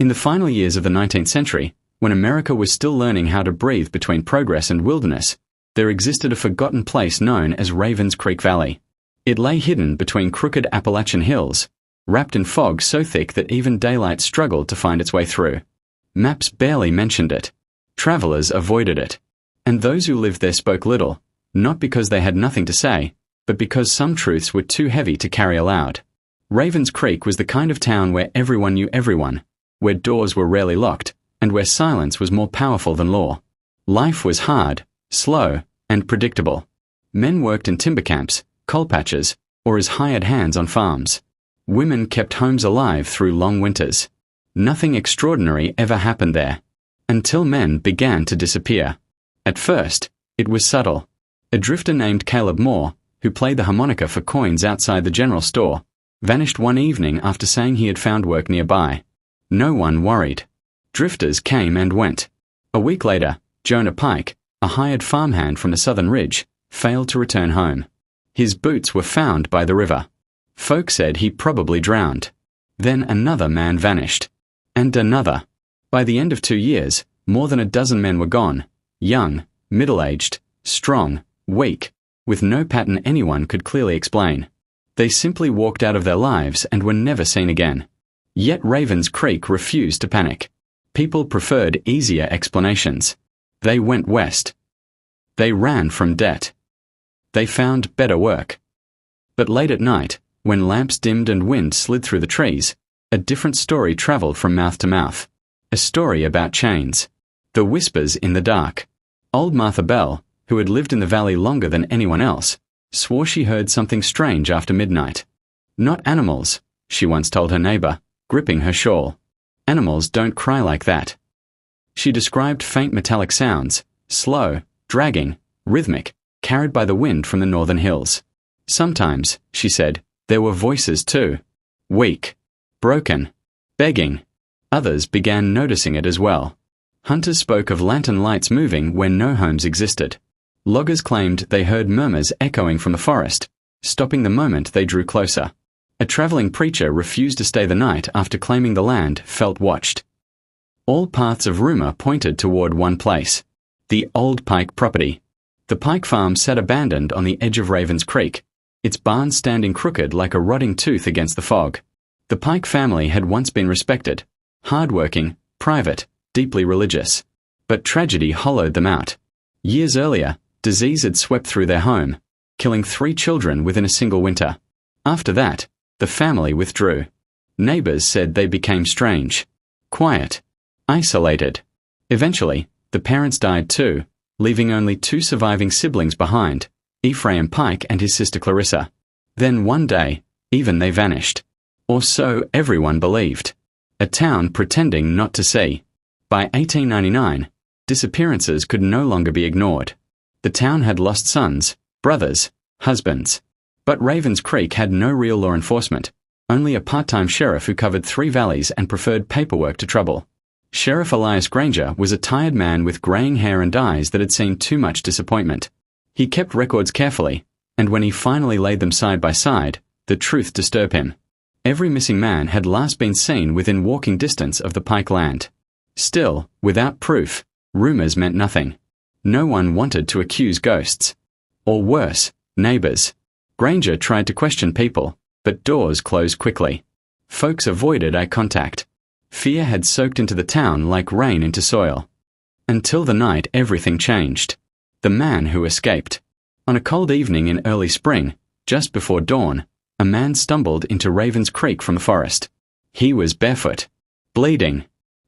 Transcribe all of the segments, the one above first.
In the final years of the 19th century, when America was still learning how to breathe between progress and wilderness, there existed a forgotten place known as Ravens Creek Valley. It lay hidden between crooked Appalachian hills, wrapped in fog so thick that even daylight struggled to find its way through. Maps barely mentioned it. Travelers avoided it. And those who lived there spoke little, not because they had nothing to say, but because some truths were too heavy to carry aloud. Ravens Creek was the kind of town where everyone knew everyone, where doors were rarely locked, and where silence was more powerful than law. Life was hard, slow, and predictable. Men worked in timber camps, coal patches, or as hired hands on farms. Women kept homes alive through long winters. Nothing extraordinary ever happened there, until men began to disappear. At first, it was subtle. A drifter named Caleb Moore, who played the harmonica for coins outside the general store, vanished one evening after saying he had found work nearby. No one worried. Drifters came and went. A week later, Jonah Pike, a hired farmhand from the southern ridge, failed to return home. His boots were found by the river. Folk said he probably drowned. Then another man vanished. And another. By the end of 2 years, more than a dozen men were gone, young, middle-aged, strong, weak, with no pattern anyone could clearly explain. They simply walked out of their lives and were never seen again. Yet Ravens Creek refused to panic. People preferred easier explanations. They went west. They ran from debt. They found better work. But late at night, when lamps dimmed and wind slid through the trees, a different story traveled from mouth to mouth. A story about chains. The whispers in the dark. Old Martha Bell, who had lived in the valley longer than anyone else, swore she heard something strange after midnight. Not animals, she once told her neighbor, gripping her shawl. Animals don't cry like that. She described faint metallic sounds, slow, dragging, rhythmic, carried by the wind from the northern hills. Sometimes, she said, there were voices too. Weak, broken, begging. Others began noticing it as well. Hunters spoke of lantern lights moving where no homes existed. Loggers claimed they heard murmurs echoing from the forest, stopping the moment they drew closer. A traveling preacher refused to stay the night after claiming the land felt watched. All paths of rumor pointed toward one place, the old Pike property. The Pike farm sat abandoned on the edge of Ravens Creek, its barns standing crooked like a rotting tooth against the fog. The Pike family had once been respected, hard-working, private, deeply religious. But tragedy hollowed them out. Years earlier, disease had swept through their home, killing 3 children within a single winter. After that, the family withdrew. Neighbors said they became strange, quiet, isolated. Eventually, the parents died too, leaving only 2 surviving siblings behind, Ephraim Pike and his sister Clarissa. Then one day, even they vanished. Or so everyone believed. A town pretending not to see. By 1899, disappearances could no longer be ignored. The town had lost sons, brothers, husbands. But Ravens Creek had no real law enforcement, only a part-time sheriff who covered 3 valleys and preferred paperwork to trouble. Sheriff Elias Granger was a tired man with graying hair and eyes that had seen too much disappointment. He kept records carefully, and when he finally laid them side by side, the truth disturbed him. Every missing man had last been seen within walking distance of the Pike land. Still, without proof, rumors meant nothing. No one wanted to accuse ghosts. Or worse, neighbors. Granger tried to question people, but doors closed quickly. Folks avoided eye contact. Fear had soaked into the town like rain into soil. Until the night everything changed. The man who escaped. On a cold evening in early spring, just before dawn, a man stumbled into Ravens Creek from the forest. He was barefoot, bleeding,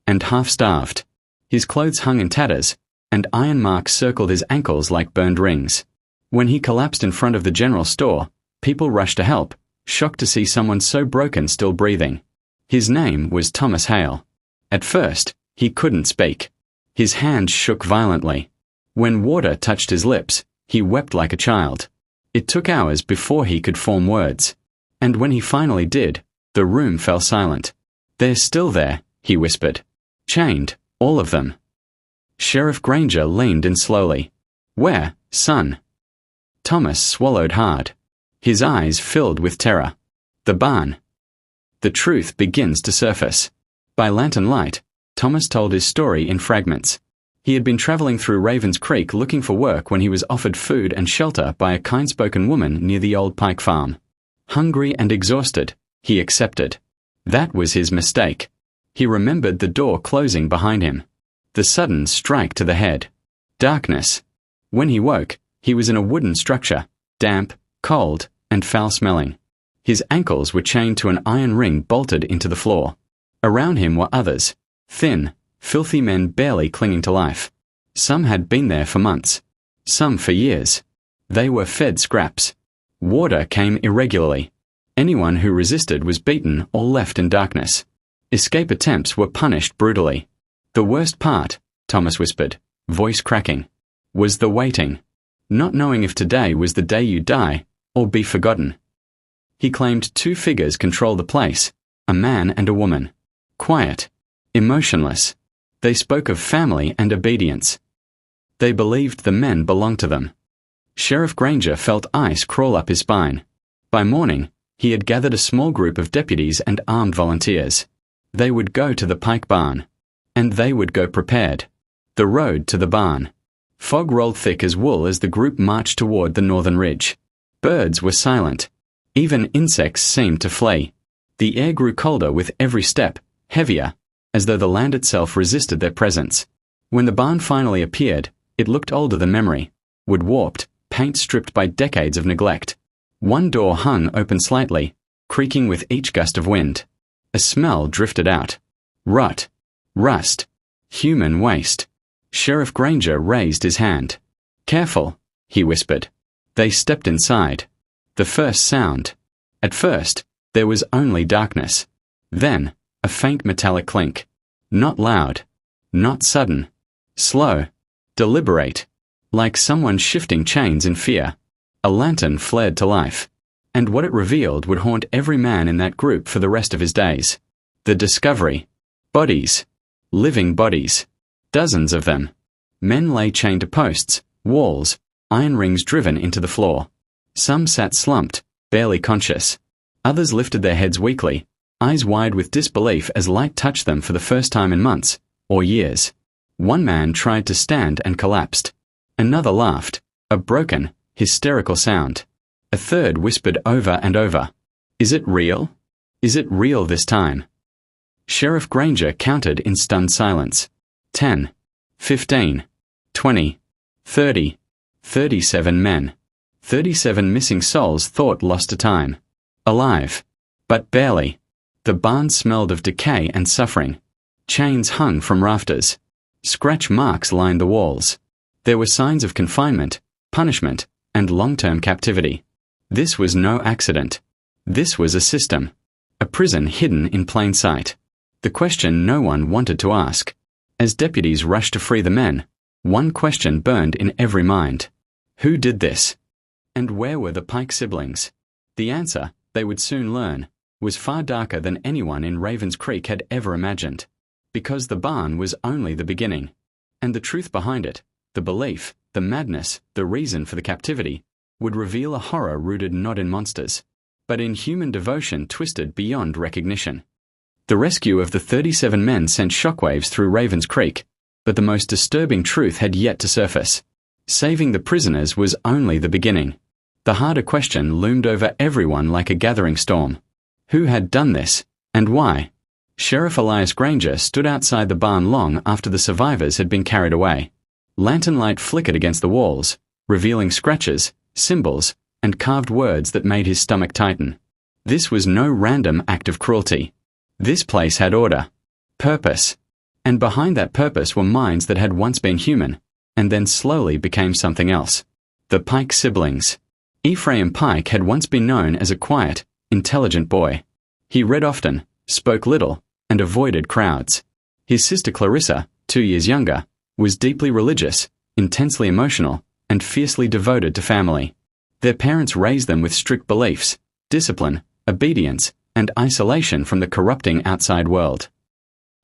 and half-starved. His clothes hung in tatters, and iron marks circled his ankles like burned rings. When he collapsed in front of the general store, people rushed to help, shocked to see someone so broken still breathing. His name was Thomas Hale. At first, he couldn't speak. His hands shook violently. When water touched his lips, he wept like a child. It took hours before he could form words. And when he finally did, the room fell silent. "They're still there," he whispered. "Chained, all of them." Sheriff Granger leaned in slowly. "Where, son?" Thomas swallowed hard. His eyes filled with terror. "The barn." The truth begins to surface. By lantern light, Thomas told his story in fragments. He had been traveling through Ravens Creek looking for work when he was offered food and shelter by a kind-spoken woman near the old Pike farm. Hungry and exhausted, he accepted. That was his mistake. He remembered the door closing behind him. The sudden strike to the head. Darkness. When he woke, he was in a wooden structure, damp, cold, and foul-smelling. His ankles were chained to an iron ring bolted into the floor. Around him were others, thin, filthy men barely clinging to life. Some had been there for months. Some for years. They were fed scraps. Water came irregularly. Anyone who resisted was beaten or left in darkness. Escape attempts were punished brutally. The worst part, Thomas whispered, voice cracking, was the waiting. Not knowing if today was the day you die or be forgotten. He claimed two figures controlled the place, a man and a woman. Quiet, emotionless. They spoke of family and obedience. They believed the men belonged to them. Sheriff Granger felt ice crawl up his spine. By morning, he had gathered a small group of deputies and armed volunteers. They would go to the Pike barn. And they would go prepared. The road to the barn. Fog rolled thick as wool as the group marched toward the northern ridge. Birds were silent. Even insects seemed to flee. The air grew colder with every step, heavier, as though the land itself resisted their presence. When the barn finally appeared, it looked older than memory. Wood-warped, paint stripped by decades of neglect. One door hung open slightly, creaking with each gust of wind. A smell drifted out. Rot. Rust. Human waste. Sheriff Granger raised his hand. "Careful," he whispered. They stepped inside. The first sound. At first, there was only darkness. Then, a faint metallic clink. Not loud. Not sudden. Slow. Deliberate. Like someone shifting chains in fear. A lantern flared to life. And what it revealed would haunt every man in that group for the rest of his days. The discovery. Bodies. Living bodies. Dozens of them. Men lay chained to posts, walls, iron rings driven into the floor. Some sat slumped, barely conscious. Others lifted their heads weakly, eyes wide with disbelief as light touched them for the first time in months, or years. One man tried to stand and collapsed. Another laughed, a broken, hysterical sound. A third whispered over and over, "Is it real? Is it real this time?" Sheriff Granger counted in stunned silence. 10, 15, 20, 30, 37 men. 37 missing souls thought lost to time. Alive. But barely. The barn smelled of decay and suffering. Chains hung from rafters. Scratch marks lined the walls. There were signs of confinement, punishment, and long-term captivity. This was no accident. This was a system. A prison hidden in plain sight. The question no one wanted to ask. As deputies rushed to free the men, one question burned in every mind. Who did this? And where were the Pike siblings? The answer, they would soon learn, was far darker than anyone in Ravens Creek had ever imagined. Because the barn was only the beginning. And the truth behind it, the belief, the madness, the reason for the captivity, would reveal a horror rooted not in monsters, but in human devotion twisted beyond recognition. The rescue of the 37 men sent shockwaves through Ravens Creek, but the most disturbing truth had yet to surface. Saving the prisoners was only the beginning. The harder question loomed over everyone like a gathering storm. Who had done this, and why? Sheriff Elias Granger stood outside the barn long after the survivors had been carried away. Lantern light flickered against the walls, revealing scratches, symbols, and carved words that made his stomach tighten. This was no random act of cruelty. This place had order, purpose, and behind that purpose were minds that had once been human, and then slowly became something else. The Pike siblings. Ephraim Pike had once been known as a quiet, intelligent boy. He read often, spoke little, and avoided crowds. His sister Clarissa, 2 years younger, was deeply religious, intensely emotional, and fiercely devoted to family. Their parents raised them with strict beliefs, discipline, obedience, and isolation from the corrupting outside world.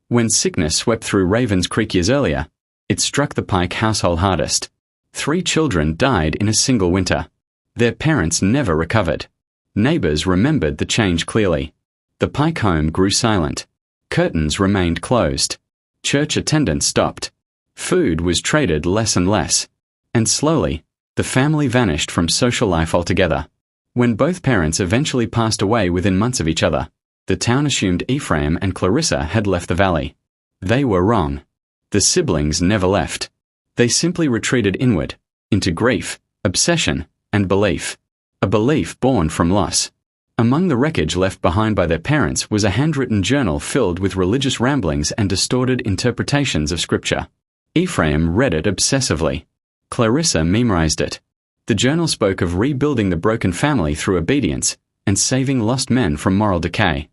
When sickness swept through Ravens Creek years earlier, it struck the Pike household hardest. 3 children died in a single winter. Their parents never recovered. Neighbors remembered the change clearly. The Pike home grew silent. Curtains remained closed. Church attendance stopped. Food was traded less and less. And slowly, the family vanished from social life altogether. When both parents eventually passed away within months of each other, the town assumed Ephraim and Clarissa had left the valley. They were wrong. The siblings never left. They simply retreated inward, into grief, obsession, and belief. A belief born from loss. Among the wreckage left behind by their parents was a handwritten journal filled with religious ramblings and distorted interpretations of Scripture. Ephraim read it obsessively. Clarissa memorized it. The journal spoke of rebuilding the broken family through obedience and saving lost men from moral decay.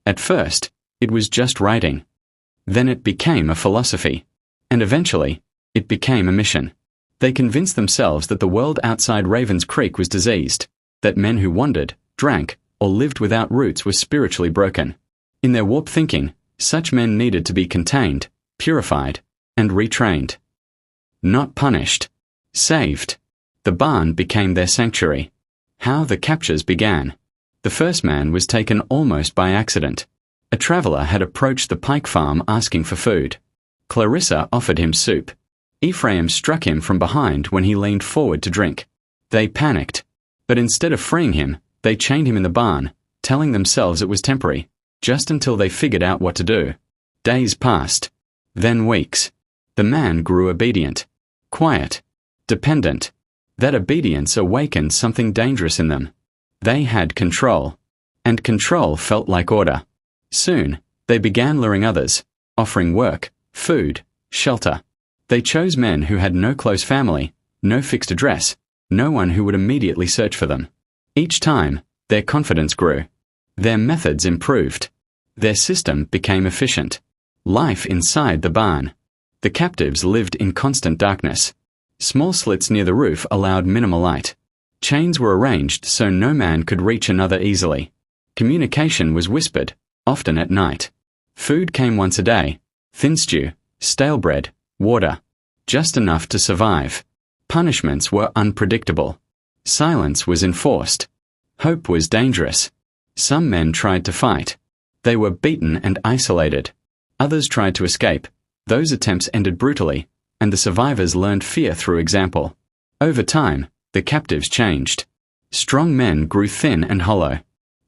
At first, it was just writing. Then it became a philosophy. And eventually, it became a mission. They convinced themselves that the world outside Ravens Creek was diseased, that men who wandered, drank, or lived without roots were spiritually broken. In their warped thinking, such men needed to be contained, purified, and retrained. Not punished. Saved. The barn became their sanctuary. How the captures began. The first man was taken almost by accident. A traveler had approached the Pike farm asking for food. Clarissa offered him soup. Ephraim struck him from behind when he leaned forward to drink. They panicked. But instead of freeing him, they chained him in the barn, telling themselves it was temporary, just until they figured out what to do. Days passed. Then weeks. The man grew obedient. Quiet. Dependent. That obedience awakened something dangerous in them. They had control. And control felt like order. Soon, they began luring others, offering work, food, shelter. They chose men who had no close family, no fixed address, no one who would immediately search for them. Each time, their confidence grew. Their methods improved. Their system became efficient. Life inside the barn. The captives lived in constant darkness. Small slits near the roof allowed minimal light. Chains were arranged so no man could reach another easily. Communication was whispered, often at night. Food came once a day, thin stew, stale bread, water, just enough to survive. Punishments were unpredictable. Silence was enforced. Hope was dangerous. Some men tried to fight. They were beaten and isolated. Others tried to escape. Those attempts ended brutally, and the survivors learned fear through example. Over time, the captives changed. Strong men grew thin and hollow.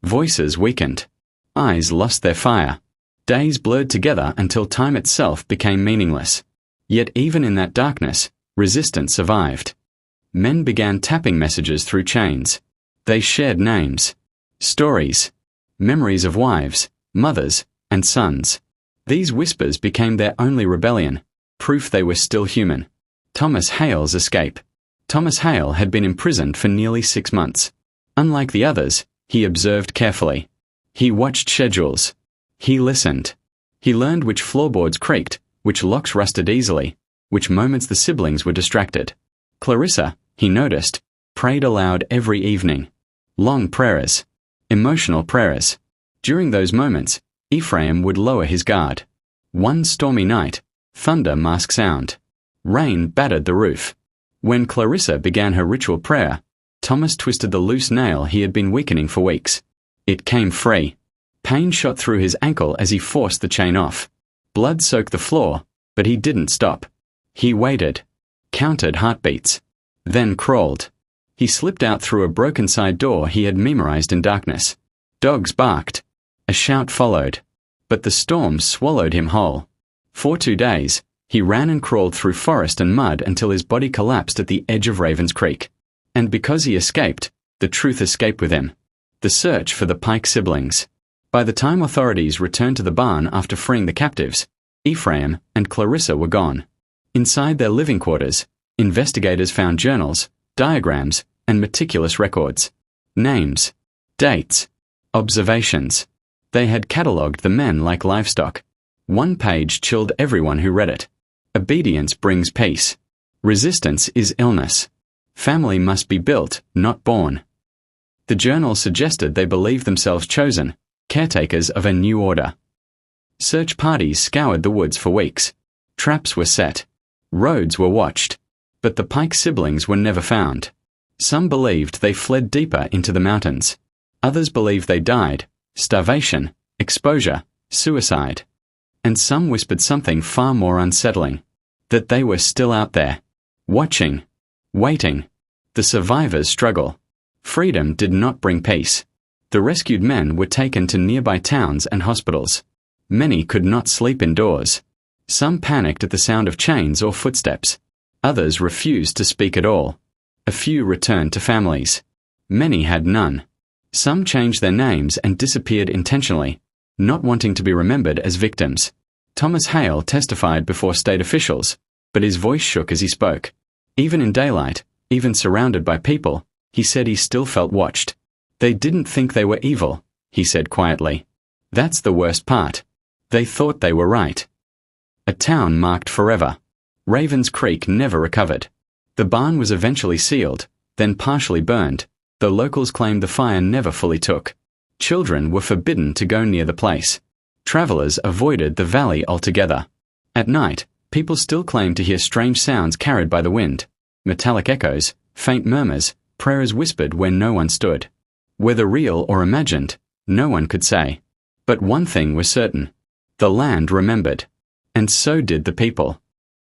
Voices weakened. Eyes lost their fire. Days blurred together until time itself became meaningless. Yet even in that darkness, resistance survived. Men began tapping messages through chains. They shared names, stories, memories of wives, mothers, and sons. These whispers became their only rebellion, proof they were still human. Thomas Hale's escape. Thomas Hale had been imprisoned for nearly 6 months. Unlike the others, he observed carefully. He watched schedules. He listened. He learned which floorboards creaked, which locks rusted easily, which moments the siblings were distracted. Clarissa, he noticed, prayed aloud every evening. Long prayers. Emotional prayers. During those moments, Ephraim would lower his guard. One stormy night, thunder masked sound. Rain battered the roof. When Clarissa began her ritual prayer, Thomas twisted the loose nail he had been weakening for weeks. It came free. Pain shot through his ankle as he forced the chain off. Blood soaked the floor, but he didn't stop. He waited, counted heartbeats, then crawled. He slipped out through a broken side door he had memorized in darkness. Dogs barked. A shout followed. But the storm swallowed him whole. For 2 days, he ran and crawled through forest and mud until his body collapsed at the edge of Ravens Creek. And because he escaped, the truth escaped with him. The search for the Pike siblings. By the time authorities returned to the barn after freeing the captives, Ephraim and Clarissa were gone. Inside their living quarters, investigators found journals, diagrams, and meticulous records. Names, dates, observations. They had catalogued the men like livestock. One page chilled everyone who read it. Obedience brings peace. Resistance is illness. Family must be built, not born. The journal suggested they believed themselves chosen, caretakers of a new order. Search parties scoured the woods for weeks. Traps were set. Roads were watched. But the Pike siblings were never found. Some believed they fled deeper into the mountains. Others believed they died, starvation, exposure, suicide. And some whispered something far more unsettling, that they were still out there, watching, waiting. The survivors struggle. Freedom did not bring peace. The rescued men were taken to nearby towns and hospitals. Many could not sleep indoors. Some panicked at the sound of chains or footsteps. Others refused to speak at all. A few returned to families. Many had none. Some changed their names and disappeared intentionally, not wanting to be remembered as victims. Thomas Hale testified before state officials, but his voice shook as he spoke. Even in daylight, even surrounded by people, he said he still felt watched. They didn't think they were evil, he said quietly. That's the worst part. They thought they were right. A town marked forever. Ravens Creek never recovered. The barn was eventually sealed, then partially burned, though locals claimed the fire never fully took. Children were forbidden to go near the place. Travelers avoided the valley altogether. At night, people still claimed to hear strange sounds carried by the wind. Metallic echoes, faint murmurs, prayers whispered where no one stood. Whether real or imagined, no one could say. But one thing was certain. The land remembered. And so did the people.